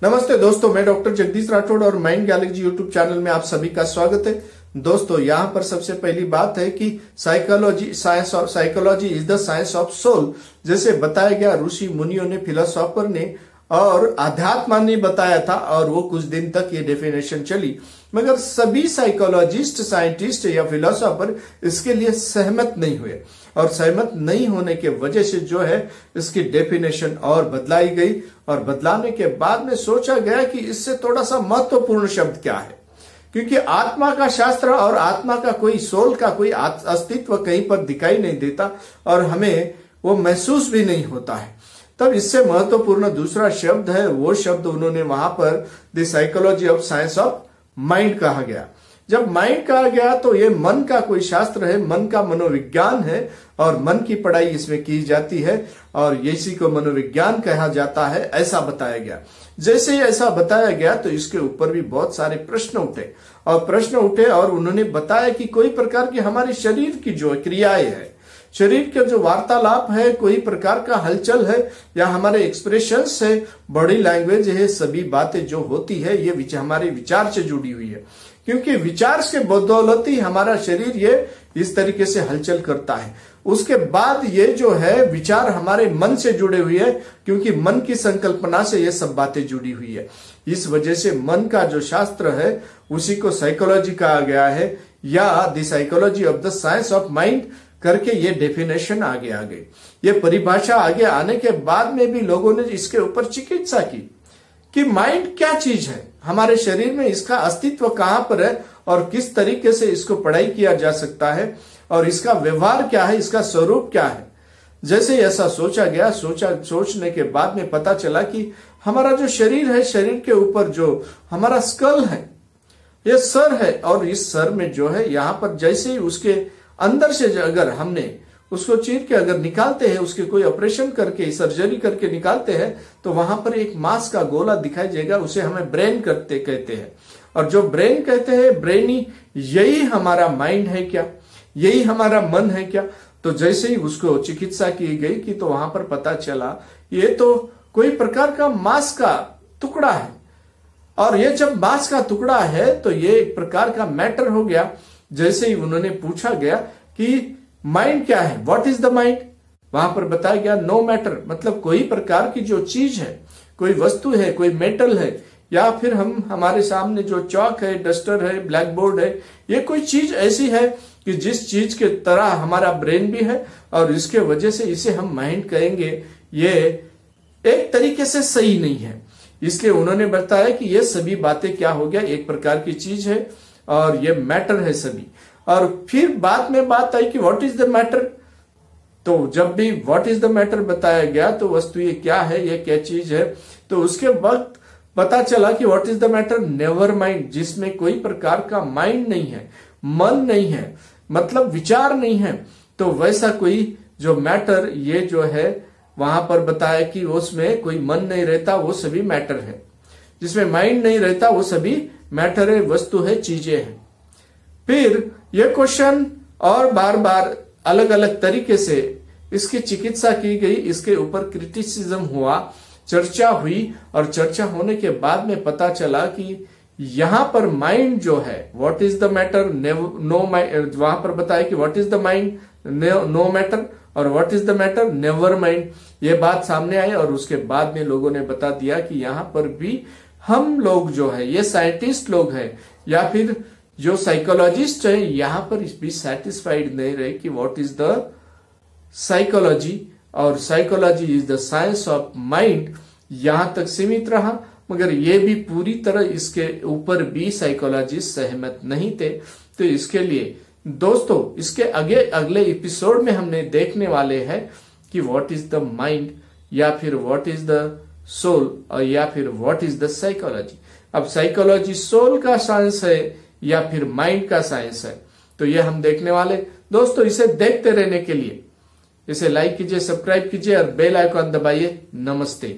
नमस्ते दोस्तों, मैं डॉक्टर जगदीश राठौड़ और माइंड गैलेक्सी यूट्यूब चैनल में आप सभी का स्वागत है। दोस्तों, यहाँ पर सबसे पहली बात है कि psychology is the science of soul. जैसे बताया गया, ऋषि मुनियों ने, फिलोसोफर ने और अध्यात्म ने बताया था और वो कुछ दिन तक ये डेफिनेशन चली, मगर सभी साइकोलॉजिस्ट, साइंटिस्ट या फिलोसोफर इसके लिए सहमत नहीं हुए और सहमत नहीं होने के वजह से जो है इसकी डेफिनेशन और बदलाई गई और बदलाने के बाद में सोचा गया कि इससे थोड़ा सा महत्वपूर्ण शब्द क्या है, क्योंकि आत्मा का शास्त्र और आत्मा का कोई सोल का कोई अस्तित्व कहीं पर दिखाई नहीं देता और हमें वो महसूस भी नहीं होता है। तब इससे महत्वपूर्ण दूसरा शब्द है, वो शब्द उन्होंने वहां पर the psychology of science of mind कहा गया। जब माइंड कहा गया तो ये मन का कोई शास्त्र है, मन का मनोविज्ञान है और मन की पढ़ाई इसमें की जाती है और इसी को मनोविज्ञान कहा जाता है, ऐसा बताया गया। जैसे ही ऐसा बताया गया तो इसके ऊपर भी बहुत सारे प्रश्न उठे और उन्होंने बताया कि कोई प्रकार की हमारे शरीर की जो क्रियाएं है, शरीर के जो वार्तालाप है, कोई प्रकार का हलचल है या हमारे एक्सप्रेशंस है, बॉडी लैंग्वेज है, सभी बातें जो होती है ये हमारे विचार से जुड़ी हुई है, क्योंकि विचार के बदौलत ही हमारा शरीर ये इस तरीके से हलचल करता है। उसके बाद ये जो है विचार हमारे मन से जुड़े हुए हैं, क्योंकि मन की संकल्पना से ये सब बातें जुड़ी हुई है। इस वजह से मन का जो शास्त्र है उसी को साइकोलॉजी कहा गया है या the psychology of the science of mind करके ये डेफिनेशन आगे आ गई। ये परिभाषा आगे आने के बाद में भी लोगों ने इसके ऊपर चिकित्सा की कि माइंड क्या चीज है, हमारे शरीर में इसका अस्तित्व कहां पर है और किस तरीके से इसको पढ़ाई किया जा सकता है और इसका व्यवहार क्या है, इसका स्वरूप क्या है। जैसे ऐसा सोचा गया, सोचने के बाद में पता चला कि हमारा जो शरीर है, शरीर के ऊपर जो हमारा स्कल है, ये सर है और इस सर में जो है यहाँ पर जैसे ही उसके अंदर से अगर हमने उसको चीर के अगर निकालते हैं, उसके कोई ऑपरेशन करके, सर्जरी करके निकालते हैं, तो वहां पर एक मांस का गोला दिखाई देगा, उसे हमें ब्रेन कहते हैं। और जो ब्रेन कहते हैं, ब्रेनी, यही हमारा माइंड है क्या, यही हमारा मन है क्या। तो जैसे ही उसको चिकित्सा की गई कि तो वहां पर पता चला ये तो कोई प्रकार का मांस का टुकड़ा है और ये जब मांस का टुकड़ा है तो ये एक प्रकार का मैटर हो गया। जैसे ही उन्होंने पूछा गया कि माइंड क्या है, व्हाट इज द माइंड, वहां पर बताया गया नो मैटर, मतलब कोई प्रकार की जो चीज है, कोई वस्तु है, कोई मेटल है या फिर हमारे सामने जो चौक है, डस्टर है, ब्लैक बोर्ड है, ये कोई चीज ऐसी है कि जिस चीज के तरह हमारा ब्रेन भी है और इसके वजह से इसे हम माइंड कहेंगे, ये एक तरीके से सही नहीं है। इसलिए उन्होंने बताया कि ये सभी बातें क्या हो गया, एक प्रकार की चीज है और ये मैटर है सभी। और फिर बाद में बात आई कि व्हाट इज द मैटर। तो जब भी व्हाट इज द मैटर बताया गया तो वस्तु ये क्या है, ये क्या चीज है, तो उसके वक्त पता चला कि what is the matter, never mind, जिसमें कोई प्रकार का माइंड नहीं है, मन नहीं है, मतलब विचार नहीं है। तो वैसा कोई जो मैटर, ये जो है वहां पर बताया कि उसमें कोई मन नहीं रहता, वो सभी मैटर है। जिसमें माइंड नहीं रहता वो सभी मैटर है, वस्तु है, चीजें हैं। फिर ये क्वेश्चन और बार बार अलग अलग तरीके से इसकी चिकित्सा की गई, इसके ऊपर क्रिटिसिज्म हुआ, चर्चा हुई और चर्चा होने के बाद में पता चला कि यहां पर माइंड जो है, what is the matter, no mind, वहां पर बताया कि what is the mind, no matter, और what is the matter, never mind. ये बात सामने आई और उसके बाद में लोगों ने बता दिया कि यहां पर भी हम लोग जो है, ये साइंटिस्ट लोग हैं या फिर जो साइकोलॉजिस्ट है, यहां पर भी सेटिस्फाइड नहीं रहे कि व्हाट इज द साइकोलॉजी, और psychology is the science of mind, यहां तक सीमित रहा। मगर ये भी पूरी तरह इसके ऊपर भी साइकोलॉजिस्ट सहमत नहीं थे। तो इसके लिए दोस्तों, इसके अगले एपिसोड में हमने देखने वाले हैं कि व्हाट इज द माइंड या फिर व्हाट इज द सोल और या फिर व्हाट इज द साइकोलॉजी। अब साइकोलॉजी सोल का साइंस है या फिर माइंड का साइंस है, तो ये हम देखने वाले। दोस्तों, इसे देखते रहने के लिए इसे लाइक कीजिए, सब्सक्राइब कीजिए और बेल आइकॉन दबाइए। नमस्ते।